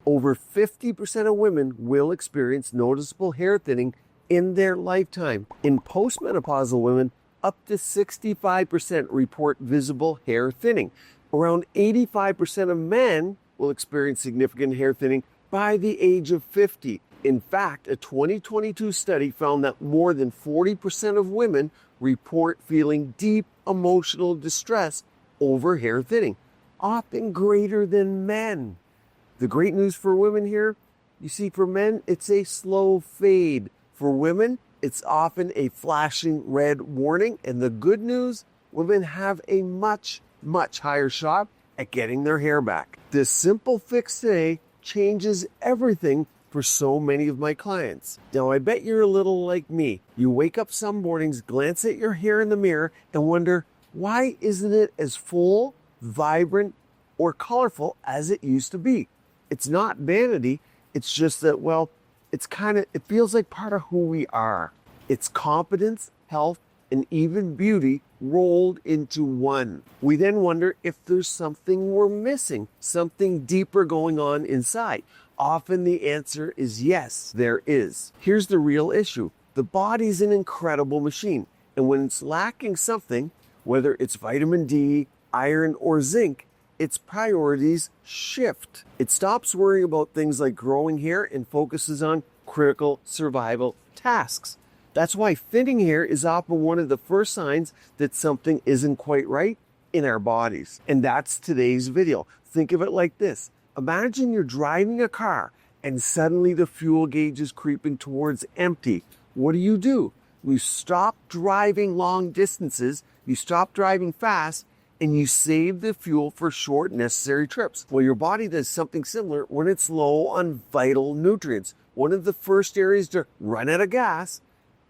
Over 50% of women will experience noticeable hair thinning in their lifetime. In postmenopausal women, up to 65% report visible hair thinning. Around 85% of men will experience significant hair thinning by the age of 50. In fact, a 2022 study found that more than 40% of women report feeling deep emotional distress over hair thinning, often greater than men. The great news for women here, you see, for men, it's a slow fade. For women, it's often a flashing red warning. And the good news, women have a much higher shot at getting their hair back. This simple fix today changes everything for so many of my clients. Now, I bet you're a little like me. You wake up some mornings, glance at your hair in the mirror, and wonder, why isn't it as full, vibrant, or colorful as it used to be? It's not vanity. It's just that, well, it feels like part of who we are. It's confidence, health, and even beauty rolled into one. We then wonder if there's something we're missing, something deeper going on inside. Often the answer is yes, there is. Here's the real issue. The body's an incredible machine, and when it's lacking something, whether it's vitamin D, iron, or zinc, its priorities shift. It stops worrying about things like growing hair and focuses on critical survival tasks. That's why thinning hair is often one of the first signs that something isn't quite right in our bodies. And that's today's video. Think of it like this. Imagine you're driving a car and suddenly the fuel gauge is creeping towards empty. What do? You stop driving long distances, you stop driving fast, and you save the fuel for short, necessary trips. Well, your body does something similar when it's low on vital nutrients. One of the first areas to run out of gas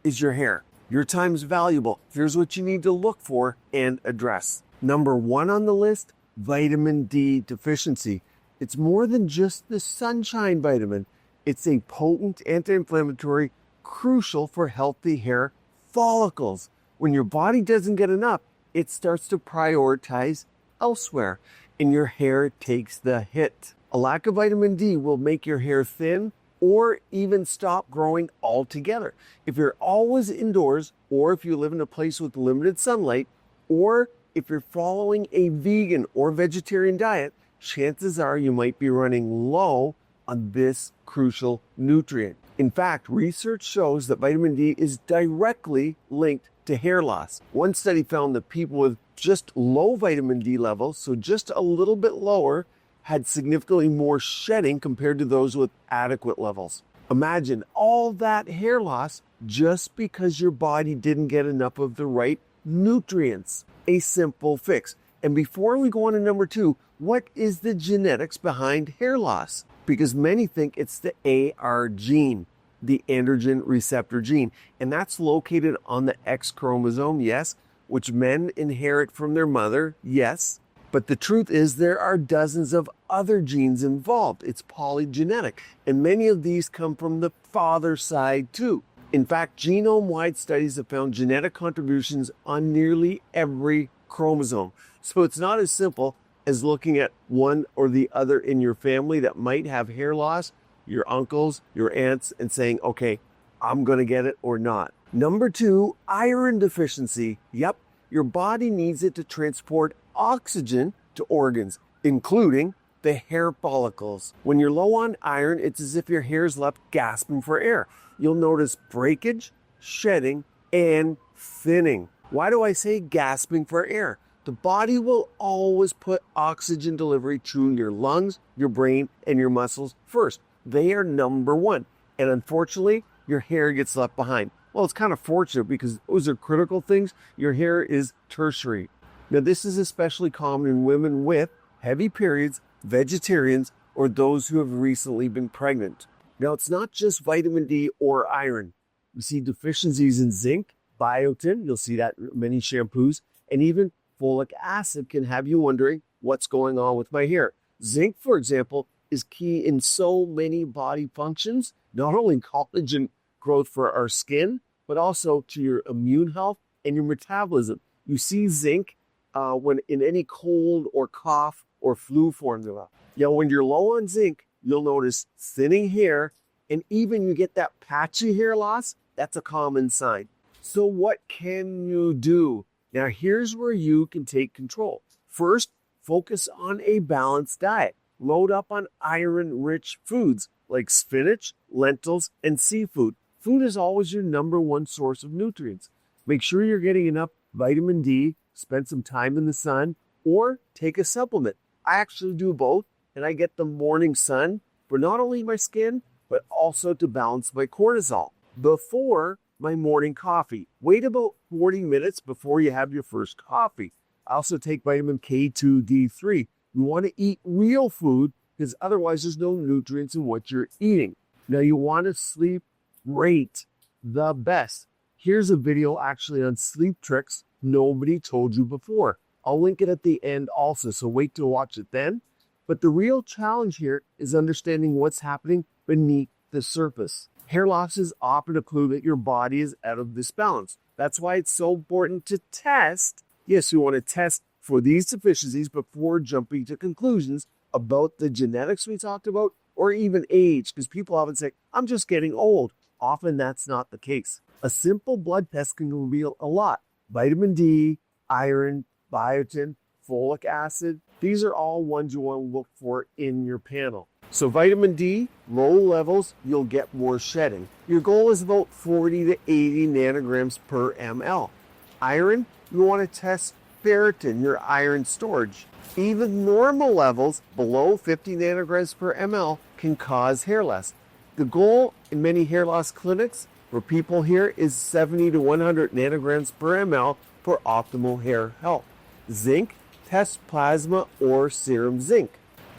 is your hair. Your time's valuable. Here's what you need to look for and address. Number 1 on the list, vitamin D deficiency. It's more than just the sunshine vitamin. It's a potent anti-inflammatory, crucial for healthy hair follicles. When your body doesn't get enough, it starts to prioritize elsewhere, and your hair takes the hit. A lack of vitamin D will make your hair thin or even stop growing altogether. If you're always indoors, or if you live in a place with limited sunlight, or if you're following a vegan or vegetarian diet, chances are you might be running low on this crucial nutrient. In fact, research shows that vitamin D is directly linked to hair loss. One study found that people with just low vitamin D levels, so just a little bit lower, had significantly more shedding compared to those with adequate levels. Imagine all that hair loss just because your body didn't get enough of the right nutrients. A simple fix. And before we go on to number 2, what is the genetics behind hair loss? Because many think it's the AR gene, the androgen receptor gene, and that's located on the X chromosome, yes, which men inherit from their mother, yes. But the truth is there are dozens of other genes involved. It's polygenetic, and many of these come from the father side too. In fact, genome-wide studies have found genetic contributions on nearly every chromosome. So it's not as simple as looking at one or the other in your family that might have hair loss, your uncles, your aunts, and saying, okay, I'm going to get it or not. Number 2, iron deficiency. Yep, your body needs it to transport oxygen to organs, including the hair follicles. When you're low on iron, it's as if your hair's left gasping for air. You'll notice breakage, shedding, and thinning. Why do I say gasping for air? The body will always put oxygen delivery to your lungs, your brain, and your muscles first. They are number 1. And unfortunately, your hair gets left behind. Well, it's kind of fortunate because those are critical things. Your hair is tertiary. Now, this is especially common in women with heavy periods, vegetarians, or those who have recently been pregnant. Now, it's not just vitamin D or iron. We see deficiencies in zinc, biotin, you'll see that in many shampoos, and even folic acid can have you wondering what's going on with my hair. Zinc, for example, is key in so many body functions, not only collagen growth for our skin, but also to your immune health and your metabolism. You see zinc when in any cold or cough or flu formula. When you're low on zinc, you'll notice thinning hair, and even you get that patchy hair loss. That's a common sign. So what can you do? Now here's where you can take control. First, focus on a balanced diet. Load up on iron-rich foods like spinach, lentils, and seafood. Food is always your #1 source of nutrients. Make sure you're getting enough vitamin D, spend some time in the sun, or take a supplement. I actually do both, and I get the morning sun for not only my skin, but also to balance my cortisol. Before my morning coffee, wait about 40 minutes before you have your first coffee. I also take vitamin K2, D3. You want to eat real food because otherwise there's no nutrients in what you're eating. Now you want to sleep great, the best. Here's a video actually on sleep tricks nobody told you before. I'll link it at the end also, so wait to watch it then. But the real challenge here is understanding what's happening beneath the surface. Hair loss is often a clue that your body is out of this balance. That's why it's so important to test. Yes, you want to test for these deficiencies before jumping to conclusions about the genetics we talked about or even age, because people often say, I'm just getting old. Often that's not the case. A simple blood test can reveal a lot. Vitamin D, iron, biotin, folic acid. These are all ones you want to look for in your panel. So vitamin D, low levels, you'll get more shedding. Your goal is about 40 to 80 nanograms per ml. Iron, you want to test ferritin, your iron storage. Even normal levels below 50 nanograms per ml can cause hair loss. The goal in many hair loss clinics for people here is 70 to 100 nanograms per ml for optimal hair health. Zinc, test plasma or serum zinc.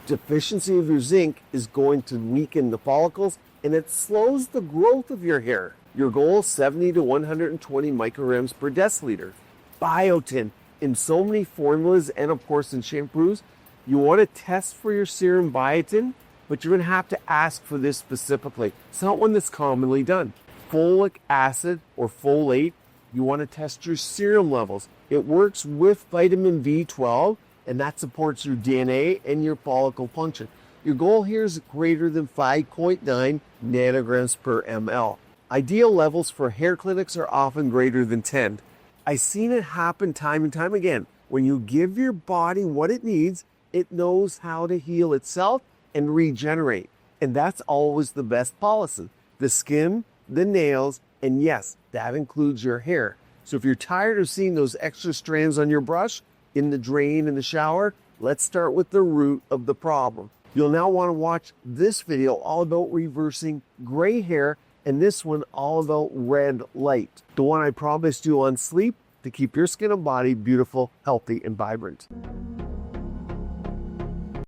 Deficiency of your zinc is going to weaken the follicles and it slows the growth of your hair. Your goal is 70 to 120 micrograms per deciliter. Biotin, in so many formulas and of course in shampoos, you want to test for your serum biotin, but you're going to have to ask for this specifically. It's not one that's commonly done. Folic acid or folate, you want to test your serum levels. It works with vitamin B12 and that supports your DNA and your follicle function. Your goal here is greater than 5.9 nanograms per ml. Ideal levels for hair clinics are often greater than 10. I've seen it happen time and time again. When you give your body what it needs, it knows how to heal itself and regenerate. And that's always the best policy. The skin, the nails, and yes, that includes your hair. So if you're tired of seeing those extra strands on your brush, in the drain, in the shower, let's start with the root of the problem. You'll now want to watch this video all about reversing gray hair and this one all about red light. The one I promised you on sleep to keep your skin and body beautiful, healthy, and vibrant.